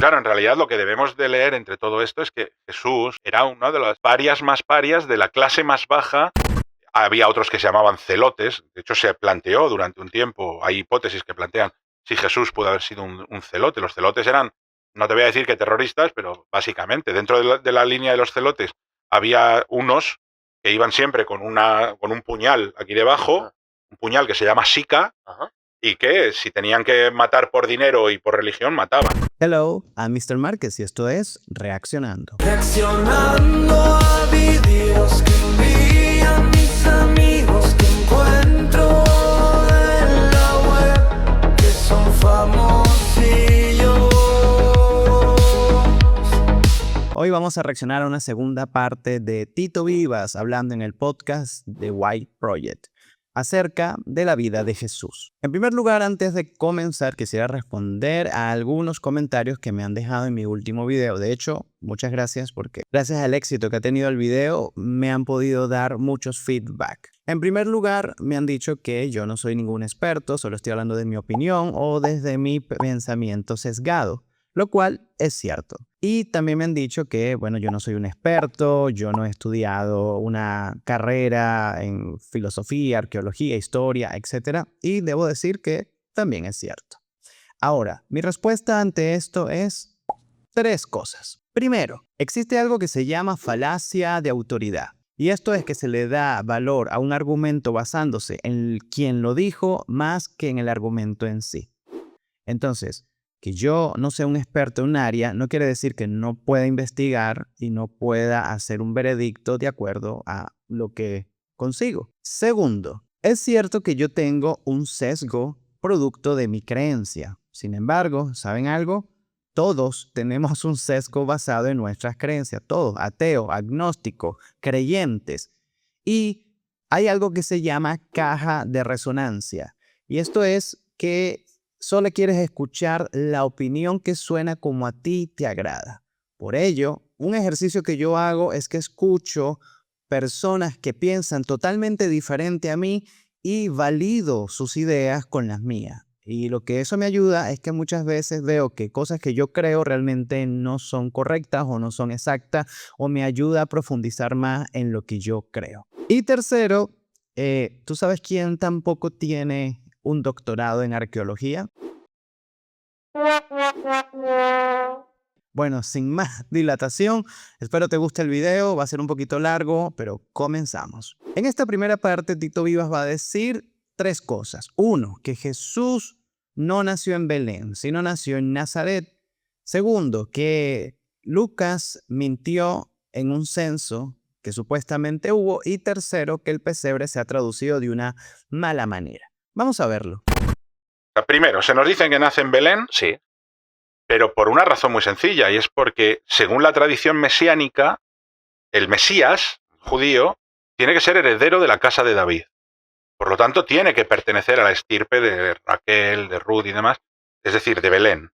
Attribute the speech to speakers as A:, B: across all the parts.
A: Claro, en realidad lo que debemos de leer entre todo esto es que Jesús era uno de las parias más parias de la clase más baja. Había otros que se llamaban celotes. De hecho, se planteó durante un tiempo, hay hipótesis que plantean si Jesús pudo haber sido un celote. Los celotes eran, no te voy a decir que terroristas, pero básicamente dentro de la línea de los celotes había unos que iban siempre con un puñal aquí debajo, un puñal que se llama sica, y que si tenían que matar por dinero y por religión, mataban.
B: Hello, I'm Mr. Márquez y esto es Reaccionando.
C: Reaccionando a videos que envían mis amigos que encuentro en la web, que son famosillos.
B: Hoy vamos a reaccionar a una segunda parte de Tito Vivas hablando en el podcast The White Project acerca de la vida de Jesús. En primer lugar, antes de comenzar, quisiera responder a algunos comentarios que me han dejado en mi último video. De hecho, muchas gracias porque gracias al éxito que ha tenido el video, me han podido dar muchos feedback. En primer lugar, me han dicho que yo no soy ningún experto, solo estoy hablando de mi opinión o desde mi pensamiento sesgado, lo cual es cierto. Y también me han dicho que, bueno, yo no soy un experto, yo no he estudiado una carrera en filosofía, arqueología, historia, etc. Y debo decir que también es cierto. Ahora, mi respuesta ante esto es 3 cosas. Primero, existe algo que se llama falacia de autoridad. Y esto es que se le da valor a un argumento basándose en quien lo dijo más que en el argumento en sí. Entonces, que yo no sea un experto en un área no quiere decir que no pueda investigar y no pueda hacer un veredicto de acuerdo a lo que consigo. Segundo, es cierto que yo tengo un sesgo producto de mi creencia. Sin embargo, ¿saben algo? Todos tenemos un sesgo basado en nuestras creencias. Todos, ateos, agnósticos, creyentes. Y hay algo que se llama caja de resonancia. Y esto es que solo quieres escuchar la opinión que suena como a ti te agrada. Por ello, un ejercicio que yo hago es que escucho personas que piensan totalmente diferente a mí y valido sus ideas con las mías. Y lo que eso me ayuda es que muchas veces veo que cosas que yo creo realmente no son correctas o no son exactas o me ayuda a profundizar más en lo que yo creo. Y tercero, ¿tú sabes quién tampoco tiene un doctorado en arqueología? Bueno, sin más dilatación, espero te guste el video, va a ser un poquito largo, pero comenzamos. En esta primera parte, Tito Vivas va a decir 3 cosas. 1, que Jesús no nació en Belén, sino nació en Nazaret. Segundo, que Lucas mintió en un censo que supuestamente hubo. Y tercero, que el pesebre se ha traducido de una mala manera. Vamos a verlo.
A: Primero, se nos dicen que nace en Belén,
D: Sí.
A: pero por una razón muy sencilla, y es porque, según la tradición mesiánica, el Mesías judío tiene que ser heredero de la casa de David. Por lo tanto, tiene que pertenecer a la estirpe de Raquel, de Ruth y demás, es decir, de Belén.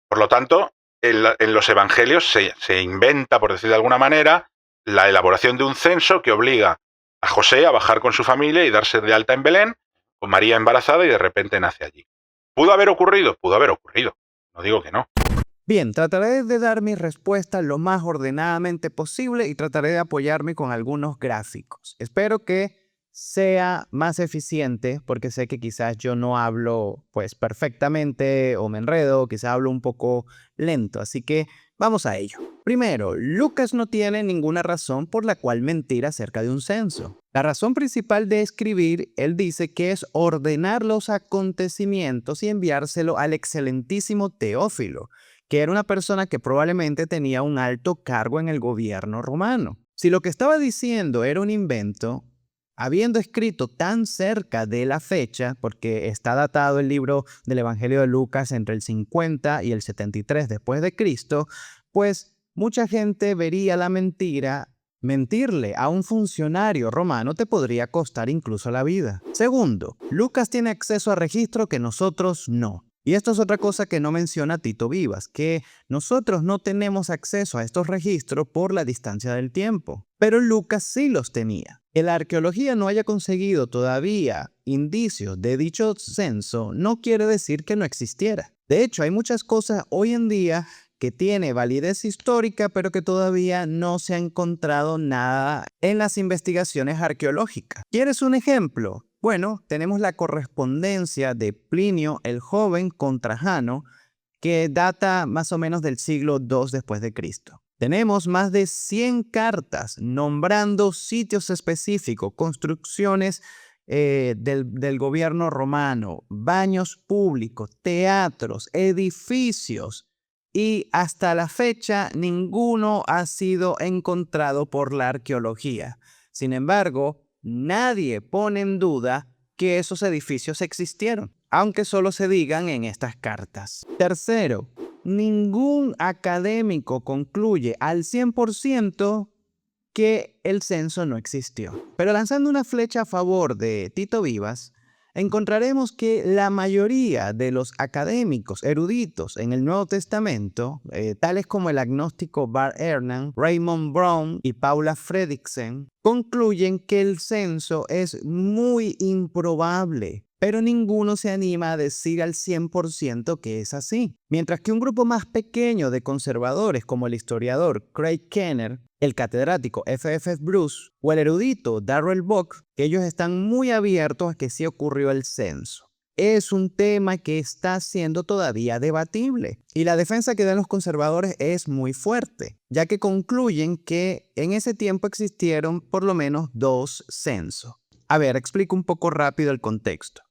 A: Por lo tanto, en los evangelios se inventa, por decir de alguna manera, la elaboración de un censo que obliga a José a bajar con su familia y darse de alta en Belén, con María embarazada, y de repente nace allí. ¿Pudo haber ocurrido? Pudo haber ocurrido. No digo que no.
B: Bien, trataré de dar mi respuesta lo más ordenadamente posible y trataré de apoyarme con algunos gráficos. Espero que sea más eficiente porque sé que quizás yo no hablo pues perfectamente o me enredo, quizás hablo un poco lento, así que vamos a ello. Primero, Lucas no tiene ninguna razón por la cual mentir acerca de un censo. La razón principal de escribir, él dice que es ordenar los acontecimientos y enviárselo al excelentísimo Teófilo, que era una persona que probablemente tenía un alto cargo en el gobierno romano. Si lo que estaba diciendo era un invento, habiendo escrito tan cerca de la fecha, porque está datado el libro del Evangelio de Lucas entre el 50 y el 73 después de Cristo, pues mucha gente vería la mentira. Mentirle a un funcionario romano te podría costar incluso la vida. Segundo, Lucas tiene acceso a registros que nosotros no. Y esto es otra cosa que no menciona Tito Vivas, que nosotros no tenemos acceso a estos registros por la distancia del tiempo. Pero Lucas sí los tenía. Que la arqueología no haya conseguido todavía indicios de dicho censo no quiere decir que no existiera. De hecho, hay muchas cosas hoy en día que tiene validez histórica, pero que todavía no se ha encontrado nada en las investigaciones arqueológicas. ¿Quieres un ejemplo? Bueno, tenemos la correspondencia de Plinio el Joven con Trajano, que data más o menos del siglo II después de Cristo. Tenemos más de 100 cartas nombrando sitios específicos, construcciones del gobierno romano, baños públicos, teatros, edificios, y hasta la fecha ninguno ha sido encontrado por la arqueología. Sin embargo, nadie pone en duda que esos edificios existieron, aunque solo se digan en estas cartas. Tercero, ningún académico concluye al 100% que el censo no existió. Pero lanzando una flecha a favor de Tito Vivas, encontraremos que la mayoría de los académicos eruditos en el Nuevo Testamento, tales como el agnóstico Bart Ehrman, Raymond Brown y Paula Fredriksen, concluyen que el censo es muy improbable, pero ninguno se anima a decir al 100% que es así. Mientras que un grupo más pequeño de conservadores como el historiador Craig Kenner, el catedrático F.F. Bruce o el erudito Darrell Bock, que ellos están muy abiertos a que sí ocurrió el censo. Es un tema que está siendo todavía debatible y la defensa que dan los conservadores es muy fuerte, ya que concluyen que en ese tiempo existieron por lo menos 2 censos. A ver, explico un poco rápido el contexto.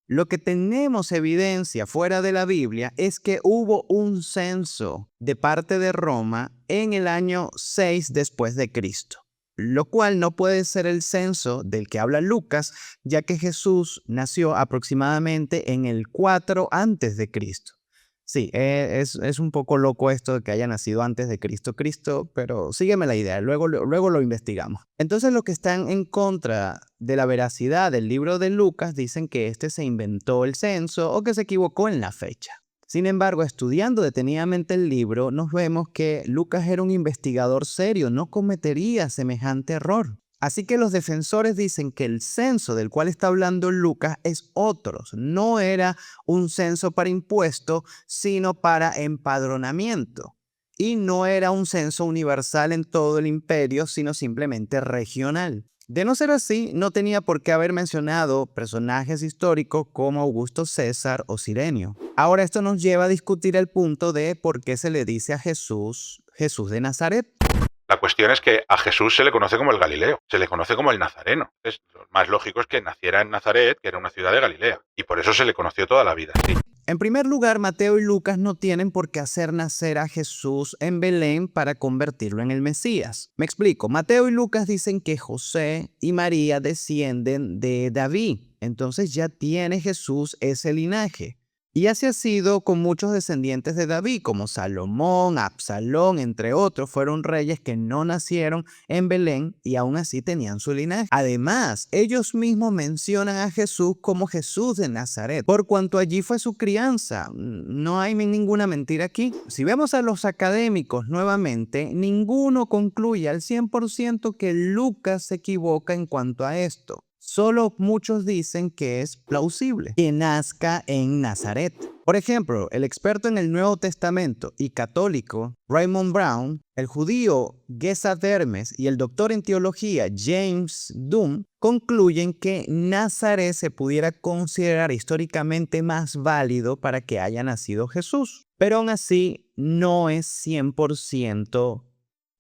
B: Lo que tenemos evidencia fuera de la Biblia es que hubo un censo de parte de Roma en el año 6 después de Cristo, lo cual no puede ser el censo del que habla Lucas, ya que Jesús nació aproximadamente en el 4 antes de Cristo. Sí, es un poco loco esto de que haya nacido antes de Cristo, pero sígueme la idea, luego lo investigamos. Entonces los que están en contra de la veracidad del libro de Lucas dicen que este se inventó el censo o que se equivocó en la fecha. Sin embargo, estudiando detenidamente el libro, nos vemos que Lucas era un investigador serio, no cometería semejante error. Así que los defensores dicen que el censo del cual está hablando Lucas es otro. No era un censo para impuestos, sino para empadronamiento. Y no era un censo universal en todo el imperio, sino simplemente regional. De no ser así, no tenía por qué haber mencionado personajes históricos como Augusto César o Cirenio. Ahora esto nos lleva a discutir el punto de por qué se le dice a Jesús de Nazaret.
A: La cuestión es que a Jesús se le conoce como el Galileo, se le conoce como el Nazareno. Entonces, lo más lógico es que naciera en Nazaret, que era una ciudad de Galilea, y por eso se le conoció toda la vida. Sí.
B: En primer lugar, Mateo y Lucas no tienen por qué hacer nacer a Jesús en Belén para convertirlo en el Mesías. Me explico. Mateo y Lucas dicen que José y María descienden de David. Entonces ya tiene Jesús ese linaje. Y así ha sido con muchos descendientes de David, como Salomón, Absalón, entre otros, fueron reyes que no nacieron en Belén y aún así tenían su linaje. Además, ellos mismos mencionan a Jesús como Jesús de Nazaret, por cuanto allí fue su crianza. No hay ninguna mentira aquí. Si vemos a los académicos nuevamente, ninguno concluye al 100% que Lucas se equivoca en cuanto a esto. Solo muchos dicen que es plausible que nazca en Nazaret. Por ejemplo, el experto en el Nuevo Testamento y católico Raymond Brown, el judío Gesed Hermes y el doctor en teología James Dunn concluyen que Nazaret se pudiera considerar históricamente más válido para que haya nacido Jesús. Pero aún así no es 100%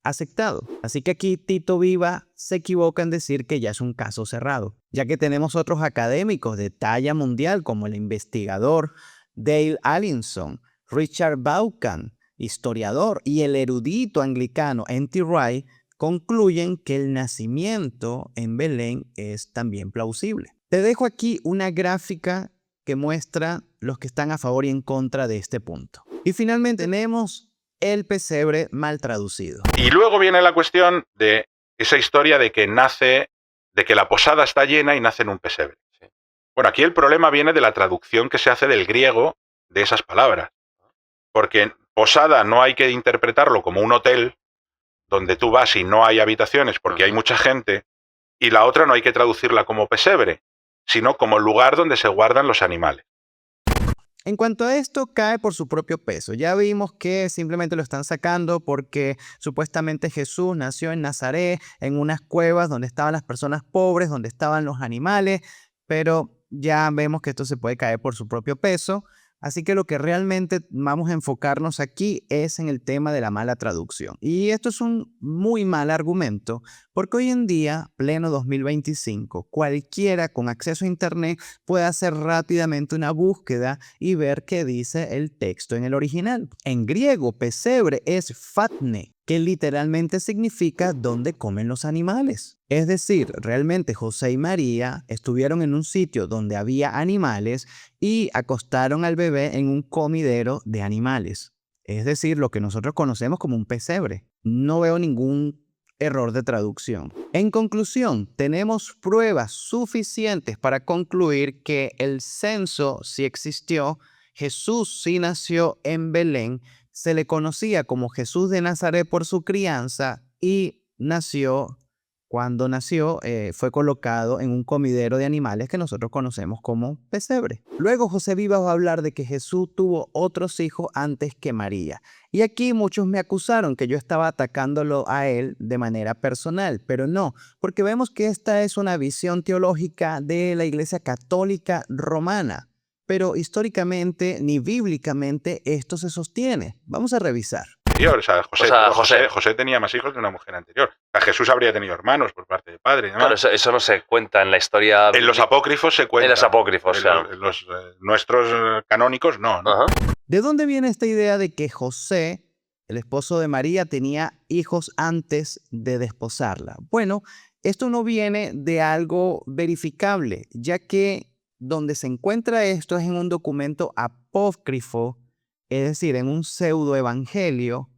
B: aceptado. Así que aquí Tito Viva se equivoca en decir que ya es un caso cerrado, ya que tenemos otros académicos de talla mundial como el investigador Dale Allinson, Richard Vaughan, historiador, y el erudito anglicano N.T. Wright concluyen que el nacimiento en Belén es también plausible. Te dejo aquí una gráfica que muestra los que están a favor y en contra de este punto. Y finalmente tenemos el pesebre mal traducido.
A: Y luego viene la cuestión de esa historia de que la posada está llena y nace en un pesebre. ¿Sí? Bueno, aquí el problema viene de la traducción que se hace del griego de esas palabras. Porque posada no hay que interpretarlo como un hotel donde tú vas y no hay habitaciones porque hay mucha gente, y la otra no hay que traducirla como pesebre, sino como lugar donde se guardan los animales.
B: En cuanto a esto, cae por su propio peso. Ya vimos que simplemente lo están sacando porque supuestamente Jesús nació en Nazaret, en unas cuevas donde estaban las personas pobres, donde estaban los animales, pero ya vemos que esto se puede caer por su propio peso. Así que lo que realmente vamos a enfocarnos aquí es en el tema de la mala traducción. Y esto es un muy mal argumento porque hoy en día, pleno 2025, cualquiera con acceso a Internet puede hacer rápidamente una búsqueda y ver qué dice el texto en el original. En griego, pesebre es fatne, que literalmente significa donde comen los animales. Es decir, realmente José y María estuvieron en un sitio donde había animales y acostaron al bebé en un comidero de animales. Es decir, lo que nosotros conocemos como un pesebre. No veo ningún error de traducción. En conclusión, tenemos pruebas suficientes para concluir que el censo sí existió, Jesús sí nació en Belén, se le conocía como Jesús de Nazaret por su crianza y cuando nació, fue colocado en un comidero de animales que nosotros conocemos como pesebre. Luego José Vivas va a hablar de que Jesús tuvo otros hijos antes que María. Y aquí muchos me acusaron que yo estaba atacándolo a él de manera personal, pero no, porque vemos que esta es una visión teológica de la Iglesia Católica Romana. Pero históricamente ni bíblicamente esto se sostiene. Vamos a revisar.
A: O sea, José tenía más hijos de una mujer anterior. O sea, Jesús habría tenido hermanos por parte de padre, ¿no?
D: Claro, eso no se cuenta en la historia.
A: En los apócrifos se cuenta.
D: En los apócrifos, claro.
A: Los nuestros canónicos no, ¿no?
D: Ajá.
B: ¿De dónde viene esta idea de que José, el esposo de María, tenía hijos antes de desposarla? Bueno, esto no viene de algo verificable, ya que donde se encuentra esto es en un documento apócrifo, es decir, en un pseudoevangelio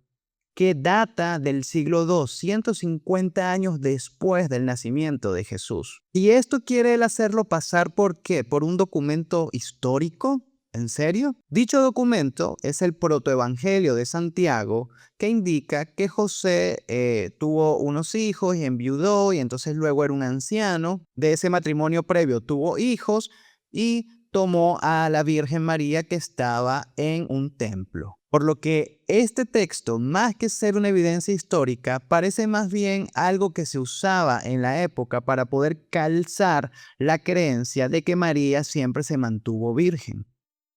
B: que data del siglo II, 150 años después del nacimiento de Jesús. ¿Y esto quiere él hacerlo pasar por qué? ¿Por un documento histórico? ¿En serio? Dicho documento es el protoevangelio de Santiago, que indica que José tuvo unos hijos y enviudó y entonces luego era un anciano. De ese matrimonio previo tuvo hijos y tomó a la Virgen María que estaba en un templo. Por lo que este texto, más que ser una evidencia histórica, parece más bien algo que se usaba en la época para poder calzar la creencia de que María siempre se mantuvo virgen.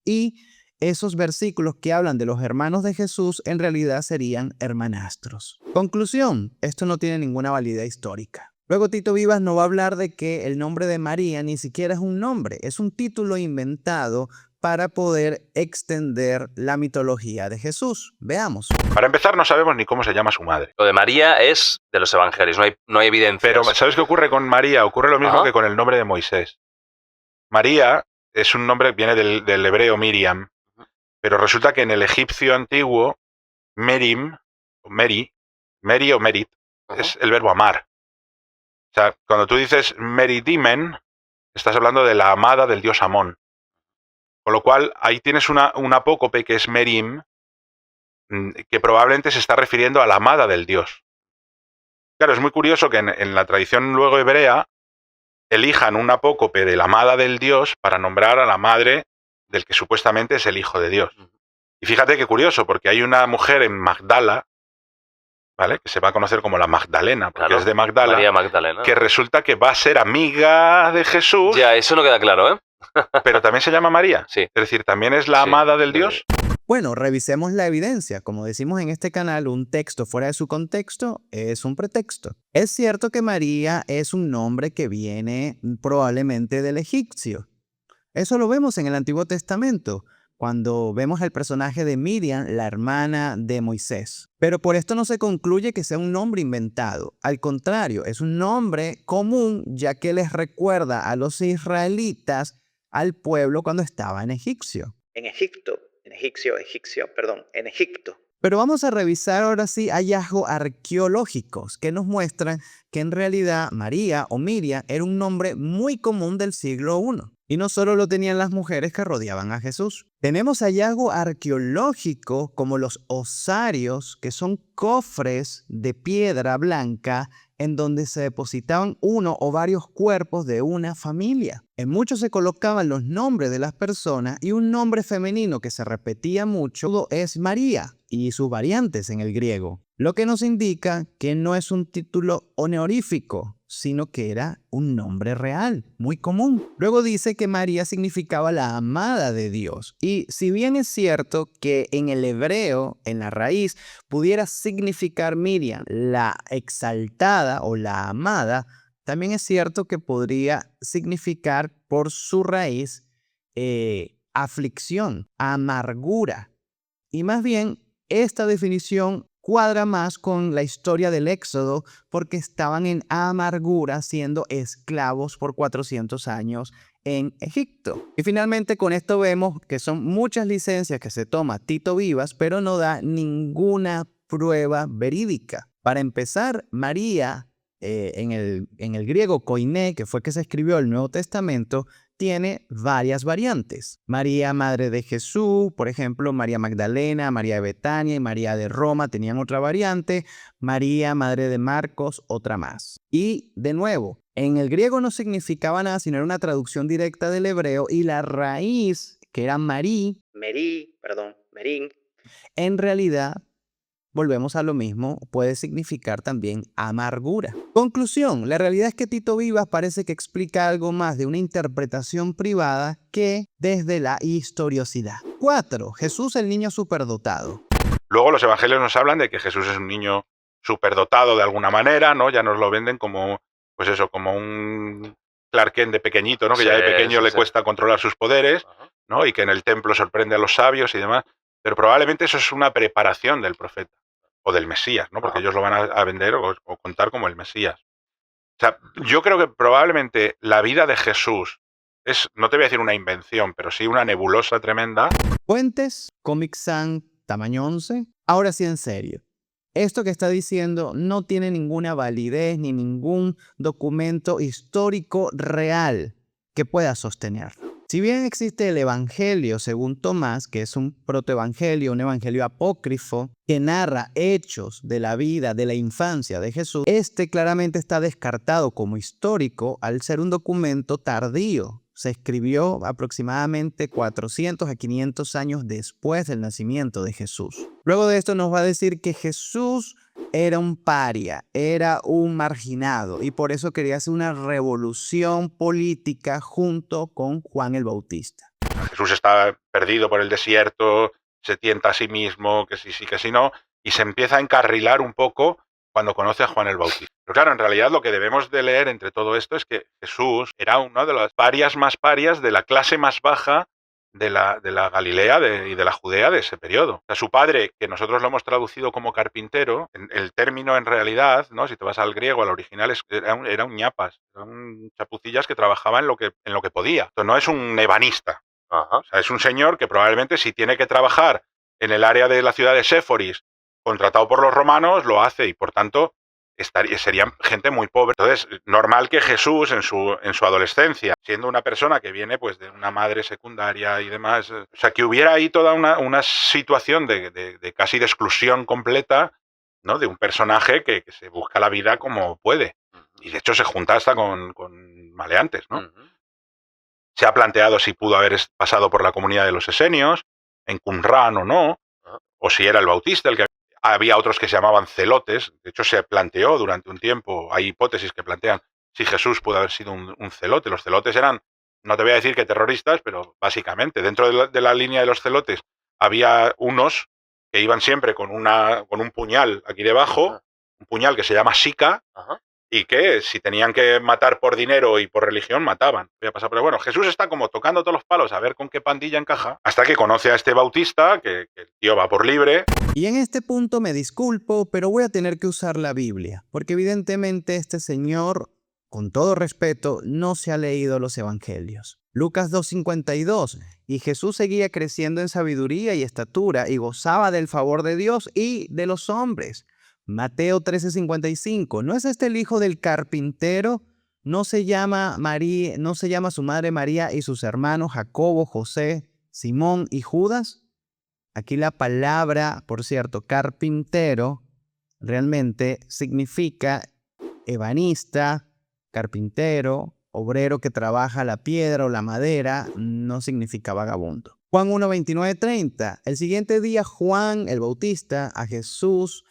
B: Y esos versículos que hablan de los hermanos de Jesús en realidad serían hermanastros. Conclusión, esto no tiene ninguna validez histórica. Luego Tito Vivas nos va a hablar de que el nombre de María ni siquiera es un nombre, es un título inventado para poder extender la mitología de Jesús. Veamos.
A: Para empezar, no sabemos ni cómo se llama su madre.
D: Lo de María es de los evangelios, no hay evidencia.
A: Pero ¿sabes qué ocurre con María? Ocurre lo mismo que con el nombre de Moisés. María es un nombre que viene del hebreo Miriam, pero resulta que en el egipcio antiguo, Mary o Merit, es el verbo amar. O sea, cuando tú dices Meridimen, estás hablando de la amada del dios Amón. Con lo cual, ahí tienes un apócope que es Merim, que probablemente se está refiriendo a la amada del dios. Claro, es muy curioso que en la tradición luego hebrea elijan un apócope de la amada del dios para nombrar a la madre del que supuestamente es el hijo de Dios. Y fíjate qué curioso, porque hay una mujer en Magdala, ¿vale?, que se va a conocer como la Magdalena, porque claro, es de Magdala,
D: María Magdalena,
A: que resulta que va a ser amiga de Jesús.
D: Ya, eso no queda claro, ¿eh?
A: Pero también se llama María.
D: Sí.
A: Es decir, también es la amada del Dios.
B: Bueno, revisemos la evidencia. Como decimos en este canal, un texto fuera de su contexto es un pretexto. Es cierto que María es un nombre que viene probablemente del egipcio. Eso lo vemos en el Antiguo Testamento, cuando vemos el personaje de Miriam, la hermana de Moisés. Pero por esto no se concluye que sea un nombre inventado. Al contrario, es un nombre común, ya que les recuerda a los israelitas al pueblo cuando estaba en Egipto. En Egipto. Pero vamos a revisar ahora sí hallazgos arqueológicos que nos muestran que en realidad María o Miriam era un nombre muy común del siglo I. Y no solo lo tenían las mujeres que rodeaban a Jesús. Tenemos hallazgos arqueológicos como los osarios, que son cofres de piedra blanca en donde se depositaban uno o varios cuerpos de una familia. En muchos se colocaban los nombres de las personas y un nombre femenino que se repetía mucho es María y sus variantes en el griego, lo que nos indica que no es un título honorífico, sino que era un nombre real, muy común. Luego dice que María significaba la amada de Dios. Y si bien es cierto que en el hebreo, en la raíz, pudiera significar Miriam, la exaltada o la amada, también es cierto que podría significar por su raíz aflicción, amargura. Y más bien, esta definición cuadra más con la historia del Éxodo porque estaban en amargura siendo esclavos por 400 años en Egipto. Y finalmente con esto vemos que son muchas licencias que se toma Tito Vivas, pero no da ninguna prueba verídica. Para empezar, María, en el griego koiné, que fue que se escribió el Nuevo Testamento, tiene varias variantes. María, madre de Jesús, por ejemplo, María Magdalena, María de Betania y María de Roma tenían otra variante. María, madre de Marcos, otra más. Y, de nuevo, en el griego no significaba nada, sino era una traducción directa del hebreo y la raíz, que era merín, en realidad, volvemos a lo mismo, puede significar también amargura. Conclusión, la realidad es que Tito Vivas parece que explica algo más de una interpretación privada que desde la historiosidad. 4. Jesús el niño superdotado.
A: Luego los evangelios nos hablan de que Jesús es un niño superdotado de alguna manera, ¿no? Ya nos lo venden como, pues eso, como un Clark Kent de pequeñito, ¿no? Que
D: Sí,
A: ya de pequeño
D: sí,
A: le
D: sí.
A: cuesta controlar sus poderes, ¿no? Y que en el templo sorprende a los sabios y demás. Pero probablemente eso es una preparación del profeta o del Mesías, ¿no? Porque ellos lo van a vender o contar como el Mesías. O sea, yo creo que probablemente la vida de Jesús es, no te voy a decir una invención, pero sí una nebulosa tremenda.
B: Fuentes, Comic Sans, tamaño 11. Ahora sí, en serio. Esto que está diciendo no tiene ninguna validez ni ningún documento histórico real que pueda sostenerlo. Si bien existe el Evangelio según Tomás, que es un protoevangelio, un evangelio apócrifo, que narra hechos de la vida, de la infancia de Jesús, este claramente está descartado como histórico al ser un documento tardío. Se escribió aproximadamente 400 a 500 años después del nacimiento de Jesús. Luego de esto nos va a decir que Jesús era un paria, era un marginado y por eso quería hacer una revolución política junto con Juan el Bautista.
A: Jesús está perdido por el desierto, se tienta a sí mismo, que sí, que sí, no, y se empieza a encarrilar un poco cuando conoce a Juan el Bautista. Pero claro, en realidad lo que debemos de leer entre todo esto es que Jesús era uno de las parias más parias de la clase más baja de la Galilea y de la Judea de ese periodo. O sea, su padre, que nosotros lo hemos traducido como carpintero, el término en realidad, ¿no? Si te vas al griego, al original, era un ñapas, era un chapucillas que trabajaba en lo que podía. Entonces, no es un ebanista. O sea, es un señor que probablemente si tiene que trabajar en el área de la ciudad de Séforis, contratado por los romanos, lo hace y por tanto serían gente muy pobre. Entonces, normal que Jesús en su adolescencia, siendo una persona que viene pues de una madre secundaria y demás, o sea, que hubiera ahí toda una situación de casi de exclusión completa, ¿no? De un personaje que se busca la vida como puede. Y de hecho se junta hasta con maleantes, ¿no? Se ha planteado si pudo haber pasado por la comunidad de los esenios, en Qumran o no, o si era el Bautista el que había otros que se llamaban celotes. De hecho, se planteó durante un tiempo, hay hipótesis que plantean si Jesús pudo haber sido un celote. Los celotes eran, no te voy a decir que terroristas, pero básicamente, dentro de la línea de los celotes había unos que iban siempre con un puñal aquí debajo, un puñal que se llama sica, y que si tenían que matar por dinero y por religión, mataban. Voy a pasar, pero bueno, Jesús está como tocando todos los palos a ver con qué pandilla encaja, hasta que conoce a este Bautista, que el tío va por libre.
B: Y en este punto me disculpo, pero voy a tener que usar la Biblia, porque evidentemente este señor, con todo respeto, no se ha leído los evangelios. Lucas 2:52, y Jesús seguía creciendo en sabiduría y estatura y gozaba del favor de Dios y de los hombres. Mateo 13:55, ¿no es este el hijo del carpintero? ¿No se llama su madre María y sus hermanos Jacobo, José, Simón y Judas? Aquí la palabra, por cierto, carpintero, realmente significa ebanista, carpintero, obrero que trabaja la piedra o la madera, no significa vagabundo. Juan 1, 29, 30. El siguiente día Juan el Bautista a Jesús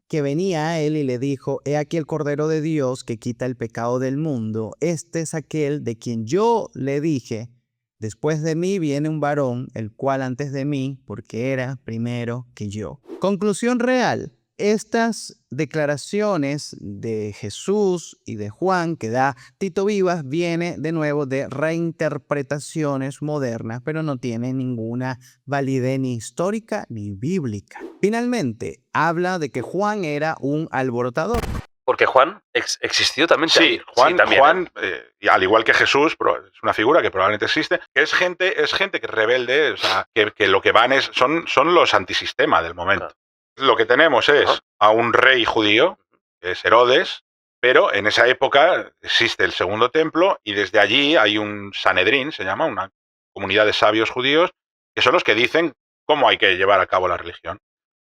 B: que venía a él y le dijo: he aquí el Cordero de Dios que quita el pecado del mundo. Este es aquel de quien yo le dije: después de mí viene un varón, el cual antes de mí, porque era primero que yo. Conclusión real. Estas declaraciones de Jesús y de Juan que da Tito Vivas viene de nuevo de reinterpretaciones modernas, pero no tiene ninguna validez ni histórica ni bíblica. Finalmente, habla de que Juan era un alborotador.
D: Porque Juan existió también.
A: Sí, Juan y al igual que Jesús, es una figura que probablemente existe, que es gente que es rebelde, o sea, que lo que van son los antisistema del momento. Claro. Lo que tenemos es a un rey judío, que es Herodes, pero en esa época existe el segundo templo y desde allí hay un Sanedrín, se llama, una comunidad de sabios judíos, que son los que dicen cómo hay que llevar a cabo la religión.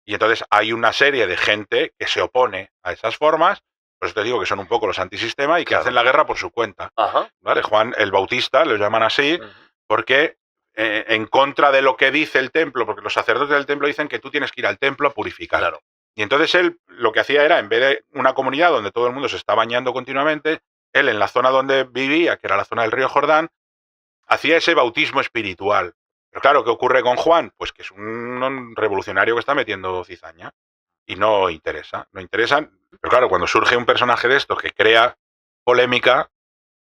A: Y entonces hay una serie de gente que se opone a esas formas, por eso te digo que son un poco los antisistema y que hacen la guerra por su cuenta. ¿Vale? Juan el Bautista, lo llaman así, porque en contra de lo que dice el templo, porque los sacerdotes del templo dicen que tú tienes que ir al templo a purificar. Claro. Y entonces él lo que hacía era, en vez de una comunidad donde todo el mundo se está bañando continuamente, él en la zona donde vivía, que era la zona del río Jordán, hacía ese bautismo espiritual. Pero claro, ¿qué ocurre con Juan? Pues que es un revolucionario que está metiendo cizaña y no interesa. No interesa, pero claro, cuando surge un personaje de estos que crea polémica,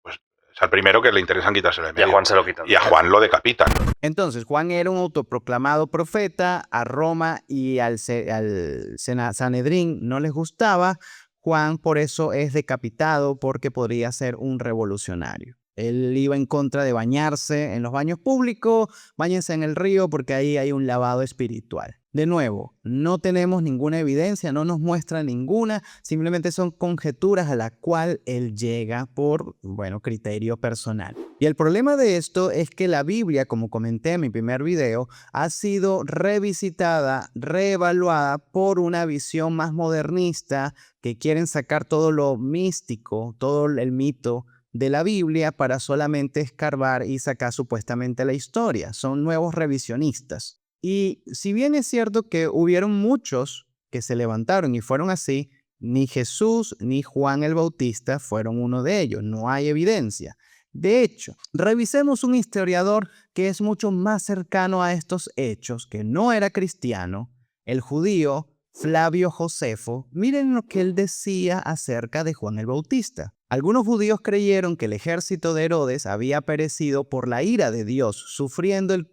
A: pues es al primero que le interesan quitárselo de medio.
D: Y a Juan se lo quitan.
A: Y a Juan lo decapitan.
B: Entonces, Juan era un autoproclamado profeta. A Roma y al Sanedrín no les gustaba. Juan por eso es decapitado, porque podría ser un revolucionario. Él iba en contra de bañarse en los baños públicos. Báñense en el río porque ahí hay un lavado espiritual. De nuevo, no tenemos ninguna evidencia, no nos muestra ninguna, simplemente son conjeturas a las cuales él llega por, criterio personal. Y el problema de esto es que la Biblia, como comenté en mi primer video, ha sido revisitada, reevaluada por una visión más modernista que quieren sacar todo lo místico, todo el mito de la Biblia para solamente escarbar y sacar supuestamente la historia. Son nuevos revisionistas. Y si bien es cierto que hubieron muchos que se levantaron y fueron así, ni Jesús ni Juan el Bautista fueron uno de ellos. No hay evidencia. De hecho, revisemos un historiador que es mucho más cercano a estos hechos, que no era cristiano, el judío Flavio Josefo. Miren lo que él decía acerca de Juan el Bautista. Algunos judíos creyeron que el ejército de Herodes había perecido por la ira de Dios, sufriendo el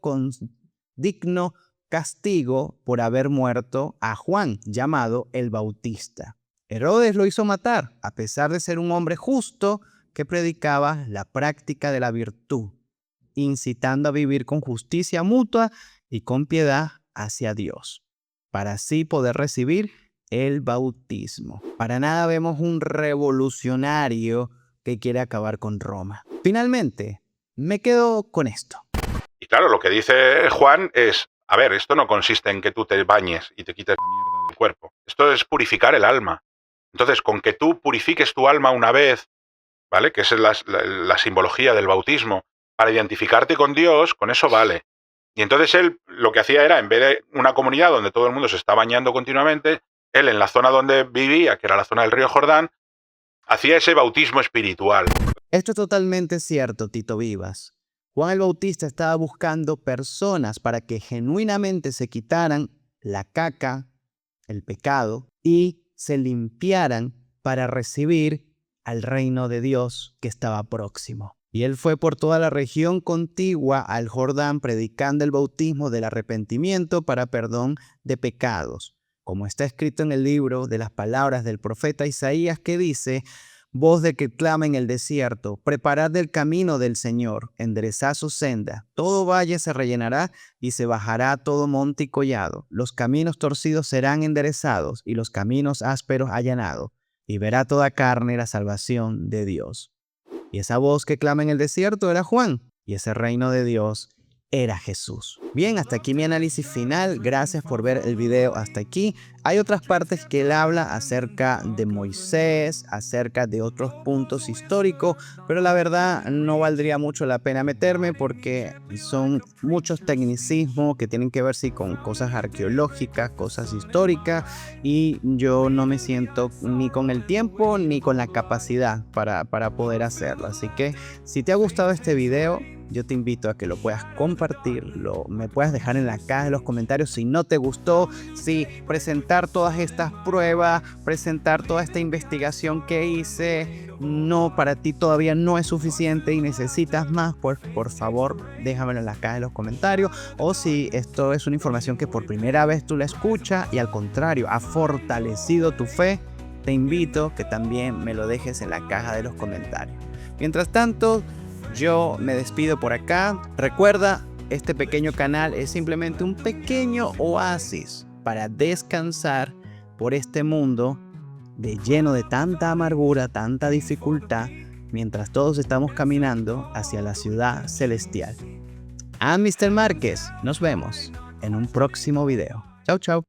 B: digno castigo por haber muerto a Juan, llamado el Bautista. Herodes lo hizo matar, a pesar de ser un hombre justo que predicaba la práctica de la virtud, incitando a vivir con justicia mutua y con piedad hacia Dios, para así poder recibir el bautismo. Para nada vemos un revolucionario que quiere acabar con Roma. Finalmente, me quedo con esto.
A: Y claro, lo que dice Juan es, a ver, esto no consiste en que tú te bañes y te quites la mierda del cuerpo. Esto es purificar el alma. Entonces, con que tú purifiques tu alma una vez, ¿vale? Que esa es la simbología del bautismo, para identificarte con Dios, con eso vale. Y entonces él lo que hacía era, en vez de una comunidad donde todo el mundo se está bañando continuamente, él en la zona donde vivía, que era la zona del río Jordán, hacía ese bautismo espiritual.
B: Esto es totalmente cierto, Tito Vivas. Juan el Bautista estaba buscando personas para que genuinamente se quitaran la caca, el pecado, y se limpiaran para recibir al reino de Dios que estaba próximo. Y él fue por toda la región contigua al Jordán predicando el bautismo del arrepentimiento para perdón de pecados, como está escrito en el libro de las palabras del profeta Isaías, que dice: voz de que clama en el desierto, preparad el camino del Señor, enderezad su senda. Todo valle se rellenará y se bajará todo monte y collado. Los caminos torcidos serán enderezados y los caminos ásperos allanados. Y verá toda carne la salvación de Dios. Y esa voz que clama en el desierto era Juan, y ese reino de Dios era Jesús. Bien, hasta aquí mi análisis final. Gracias por ver el video hasta aquí. Hay otras partes que él habla acerca de Moisés, acerca de otros puntos históricos, pero la verdad no valdría mucho la pena meterme porque son muchos tecnicismos que tienen que ver con cosas arqueológicas, cosas históricas, y yo no me siento ni con el tiempo ni con la capacidad para poder hacerlo. Así que si te ha gustado este video, yo te invito a que lo puedas compartir, me puedas dejar en la caja de los comentarios si no te gustó, si presentar todas estas pruebas, presentar toda esta investigación que hice, para ti todavía no es suficiente y necesitas más, pues por favor déjamelo en la caja de los comentarios. O si esto es una información que por primera vez tú la escuchas y al contrario ha fortalecido tu fe, te invito que también me lo dejes en la caja de los comentarios. Mientras tanto, yo me despido por acá. Recuerda, este pequeño canal es simplemente un pequeño oasis para descansar por este mundo lleno de tanta amargura, tanta dificultad, mientras todos estamos caminando hacia la ciudad celestial. I'm Mr. Márquez. Nos vemos en un próximo video. Chau, chau.